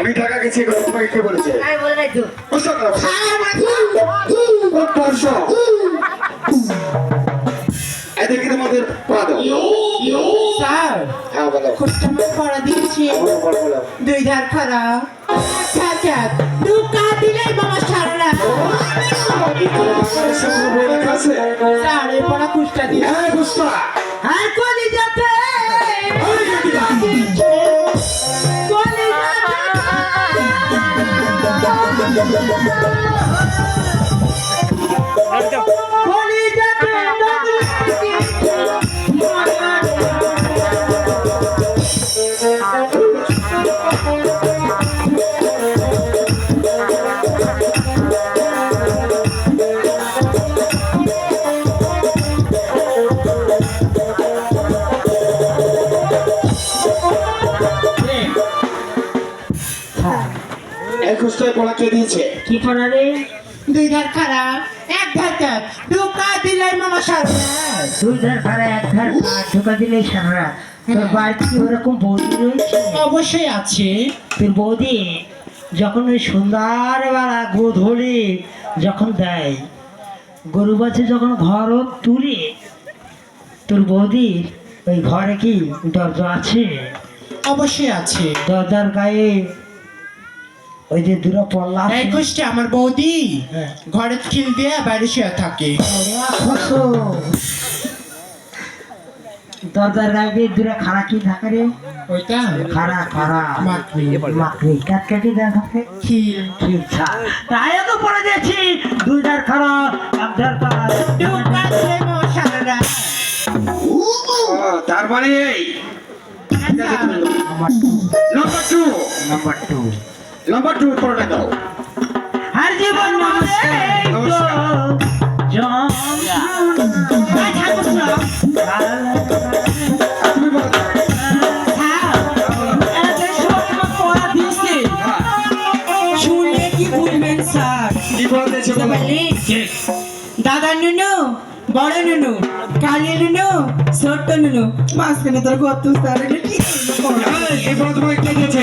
আমি ঢাকা গেছি তোমাকে কে বলেছে? আমি বলে নাই তো। বসো না, বসো। এদিকে তোমাদের পা দাও। স্যার হ্যাঁ বলো। খুঁজতে পড়া দিয়েছি বলো, বলো। দুই ধার খারাপ দুকা দিলে বাবা সারা বাংলাদেশে কোনো বই লেখা আছে? স্যার এই পড়া খুঁজটা দিয়ে হ্যাঁ, পুষ্পা। আর কলি যাতে এই খুঁজটায় পড়া কে দিয়েছে? কি পড়া রে দুই ধার খারাপ এক ধার কাট দুকা দিলে মামা সারা দুই ধার ভাড়া এক ধার ঢোকা দিলেই সারা। তোর বাড়িতে কি ওরকম বৌদি রয়েছে? অবশ্যই আছে তোর বৌদি যখন ওই সন্ধ্যাবেলা গোধূলি যখন দেয় গরু বাছে যখন ঘর তুলে, তোর বৌদির ওই ঘরে কি দরজা আছে? অবশ্যই আছে দরজার গায়ে ওই যে দুটো পল্লা আছে। এই খুঁজটা আমার বৌদি হ্যাঁ। ঘরে খিল দিয়ে বাইরে শুয়ে থাকে দরজার গায়ে দিয়ে দূরে খাড়া কি থাকে রে? ওইটা খাড়া খাড়া মাকড়ি মাকড়ি কাটকাটি দেওয়া থাকে। খিল ঠিক তাই তো পড়ে দিয়েছি দুই ধার খাড়া এক ধার খাড়া। দুকা দিলে মামা সারা তার মানে এই নাম্বার টু নাম্বার টু পড়াটা দাও। আর জীবন তুমি বলো। শুনলে কি বলবেন স্যার কি পড়া দিয়েছে বলো? দাদা নুনু বড় নুনু কালী নুনু ছোট্ট নুনু মাঝখানে তোর কত স্যার এই পড়া তোমাকে কে দিয়েছে?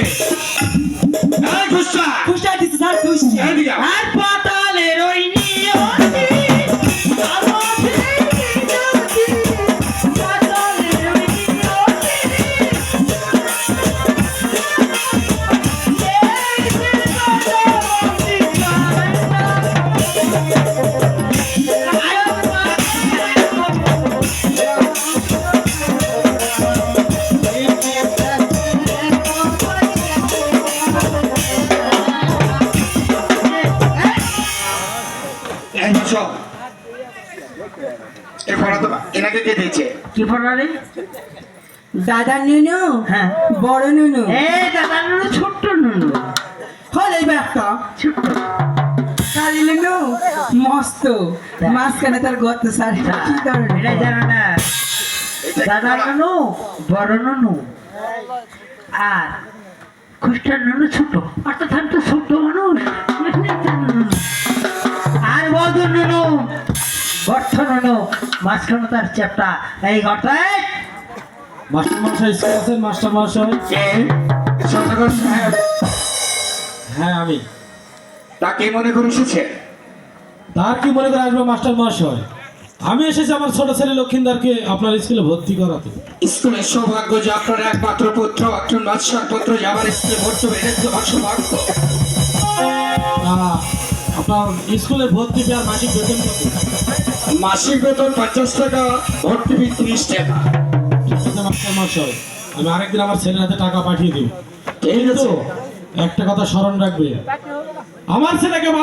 এই খুঁজটা। খুশা দিচ্ছে স্যার খুশি এদিকে আও। আর পাতালের ওই নিয়তি এই বসো। এই পড়া তো এনাকে কে দিয়েছে? কি পড়া রে? দাদা নুনু হ্যাঁ বড় নুনু এই দাদা নুনু ছোট্ট নুনু হলে একটা ছোট্ট কালী নুনু মস্ত মাঝখানে তার গত স্যার কি কারণে এটা জানো না? দাদা নুনু বড় নুনু আর খ্রিস্টান নুনু ছোট, অর্থাৎ আমি তো ছোট মানুষ। আর বড় নুনু গর্থ নুনু মাঝখানে তার চ্যাপটা এই গর্তায় মাস্টার মশাই স্কুল আছেন? মাস্টার মশাই, কে? সদাগর সাহেব। হ্যাঁ আমি। তাকে মনে করে এসেছে? তার কি মনে করে আসবো মাস্টার মশাই? আমি এসেছি আমার ছোট ছেলে লক্ষিন্দারকে আপনার স্কুলে ভর্তি করাতে। স্কুলের সৌভাগ্য যে আপনার একমাত্র পুত্র একজন বাদশার পুত্র যে আমার স্কুলে ভর্তি হবে, এটা তো আমার সৌভাগ্য। আপনার স্কুলে ভর্তি আর মাসিক বেতন কত? মাসিক বেতন 50 টাকা, ভর্তি ফি 30 টাকা। ঠিক আছে মাস্টার মশাই, আমি আরেকদিন আমার ছেলের হাতে টাকা পাঠিয়ে দিব। ঠিক আছে। কিন্তু একটা কথা স্মরণ রাখবে, আমার ছেলেকে মানুষ